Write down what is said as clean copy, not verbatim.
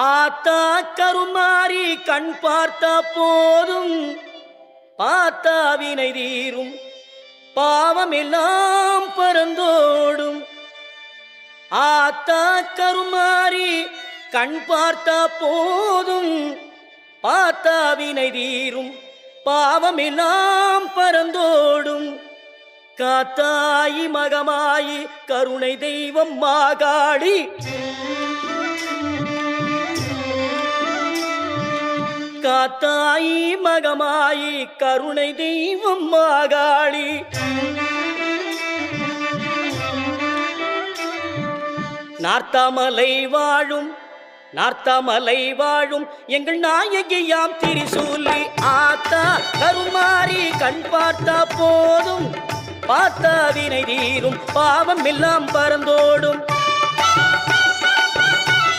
ஆத்தா கருமாறி கண் பார்த்த போதும் பார்த்தா வினை தீரும் பாவம் எல்லாம் பறந்தோடும். ஆத்தா கருமாறி கண் பார்த்த போதும் பார்த்தா வினை தீரும் பாவம் எல்லாம் பறந்தோடும். காத்தாயி மகமாயி கருணை தெய்வம் மாகாளி, காத்தாயி மகமாயி கருணை தெய்வம் மாகாளி. நார்த்தாமலை வாழும் நார்த்தாமலை வாழும் எங்கள் நாயகியாம் திரிசூலி. ஆத்தா கருமாறி கண் பார்த்தா போதும் பார்த்தா வினை தீரும் பாவம் எல்லாம் பறந்தோடும்.